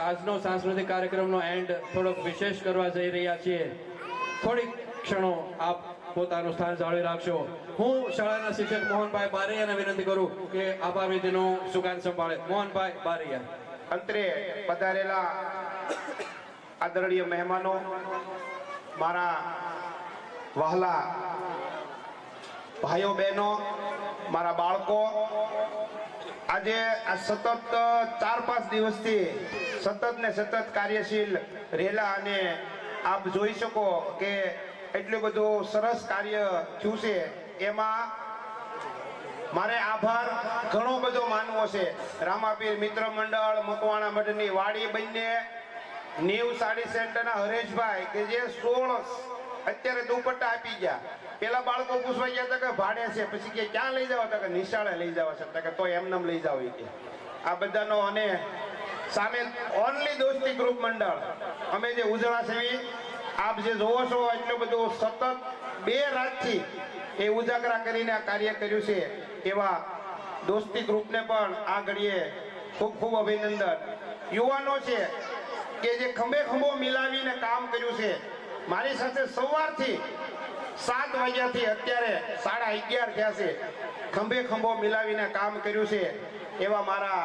આજનો સાંસ્કૃતિક કાર્યક્રમનો એન્ડ થોડોક વિશેષ કરવા જઈ રહ્યા છીએ. થોડીક ક્ષણો આપ પોતાનું સ્થાન જાળવી રાખશો. હું શાળાના શિક્ષક મોહનભાઈ બારૈયાને વિનંતી કરું કે આભાર વિધિનું સુકાન સંભાળે. મોહનભાઈ બારૈયા. અંતરે પધારેલા આદરણીય મહેમાનો, મારા વહાલા ભાઈઓ બહેનો, મારા બાળકો, આજે આ સતત 4-5 દિવસથી સતત ને સતત કાર્યશીલ રહેલા અને આપ જોઈ શકો કે એટલું બધું સરસ કાર્ય થયું છે. એમાં મારે આભાર ઘણો બધો માનવો છે. રામાપીર મિત્ર મંડળ, મકવાણા મઢની વાડી બંને, ન્યૂ સાડી સેન્ટરના હરેશભાઈ કે જે 16 અત્યારે દુપટ્ટા આપી ગયા. પેલા બાળકો પૂછવા ગયા હતા કે ભાડે છે, પછી કે ક્યાં લઈ જાવ હતા કે નિશાળે લઈ જવા છે તો એમનેમ લઈ જાવ. કે આ બધાનો અને સામે ઓનલી દોસ્તી ગ્રુપ મંડળ અમે જે ઉજળા સેવી આપ જે જોવો છો એટલું બધું સતત 2 રાતથી એ ઉજાગરા કરીને આ કાર્ય કર્યું છે. એવા દોસ્તી ગ્રુપને પણ આ ઘડીએ ખૂબ ખૂબ અભિનંદન. યુવાનો છે કે જે ખંભે ખંભો મિલાવીને કામ કર્યું છે. મારી સાથે સવારથી 7 વાગ્યાથી અત્યારે 11:30 થયા છે. ખંભે ખંભો મિલાવીને કામ કર્યું છે. એવા મારા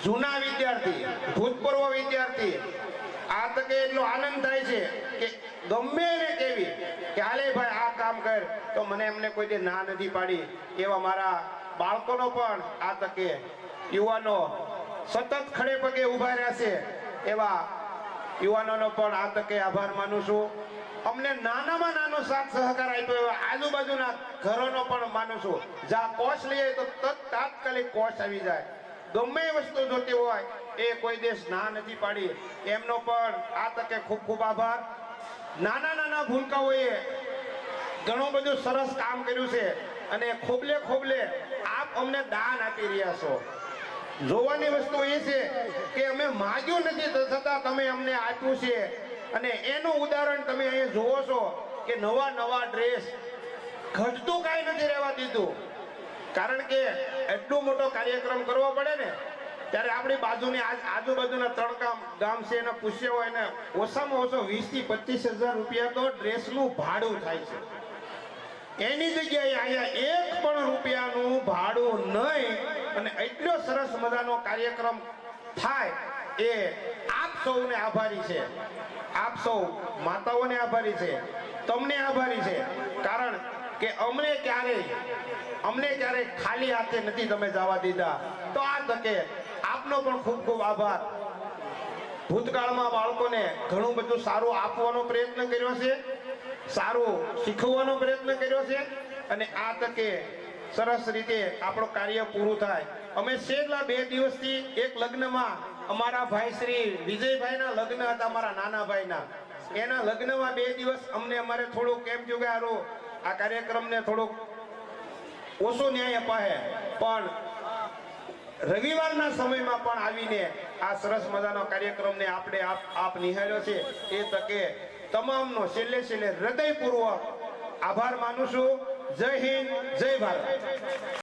જૂના વિદ્યાર્થી, ભૂતપૂર્વ વિદ્યાર્થી, આ તકે એટલો આનંદ થાય છે કે ગમે એને કેવી કે હાલે ભાઈ આ કામ કર, તો મને એમને કોઈ દે ના નથી પાડી. એવા મારા બાળકોનો પણ આ તકે, યુવાનો સતત ખડે પગે ઊભા રહ્યા છે, એવા યુવાનોનો પણ આ તકે આભાર માનું છું. અમને નાનામાં નાનો સાથ સહકાર આપ્યો એવા આજુબાજુના ઘરોનો પણ માનું છું. જ્યાં કોષ લઈએ તો તાત્કાલિક કોષ આવી જાય. ગમે એ વસ્તુ જોતી હોય એ કોઈ દેશ ના નથી પાડી. એમનો પણ આ તકે ખૂબ ખૂબ આભાર. નાના નાના ભૂલકાઓએ ઘણું બધું સરસ કામ કર્યું છે અને ખોબલે ખોબલે આપ અમને દાન આપી રહ્યા છો. જોવાની વસ્તુ એ છે કે અમે માગ્યું નથી છતાં તમે અમને આપ્યું છે. અને એનું ઉદાહરણ તમે અહીંયા જોવો છો કે નવા નવા ડ્રેસ, ઘટતું કાંઈ નથી રહેવા દીધું. કારણ કે એટલો મોટો કાર્યક્રમ કરવો પડે ને ત્યારે આપણી બાજુની આજુબાજુના 3 ગામ છે એને પૂછ્યા હોય ને ઓછામાં ઓછો 20 થી 25 હજાર રૂપિયા તો ડ્રેસનું ભાડું થાય છે. એની જગ્યાએ અહીંયા 1 પણ રૂપિયાનું ભાડું નહીં અને એટલો સરસ મજાનો કાર્યક્રમ થાય એ આપ સૌને આભારી છે. આપ સૌ માતાઓને આભારી છે, તમને આભારી છે. કારણ કે અમને ક્યારેય ખાલી હાથે નથી તમે જવા દીધા. તો આ તકે આપનો પણ ખૂબ ખૂબ આભાર. ભૂતકાળમાં બાળકોને ઘણું બધું સારું આપવાનો પ્રયત્ન કર્યો છે, સારું શીખવવાનો પ્રયત્ન કર્યો છે અને આ તકે સરસ રીતે આપણું કાર્ય પૂરું થાય. અમે છેલ્લા 2 દિવસથી એક લગ્નમાં અમારા ભાઈ શ્રી વિજયભાઈના લગ્ન હતા, અમારા નાના ભાઈના. એના લગ્નમાં 2 દિવસ અમને અમારે થોડુંક કેમ થયું કે આ કાર્યક્રમને થોડુંક ઓછો ન્યાય અપાય, પણ રવિવારના સમયમાં પણ આવીને આ સરસ મજાનો કાર્યક્રમને આપણે આપ નિહાળ્યો છે. એ તકે તમામનો છેલ્લે હૃદયપૂર્વક આભાર માનું છું. જય હિન્દ, જય ભારત.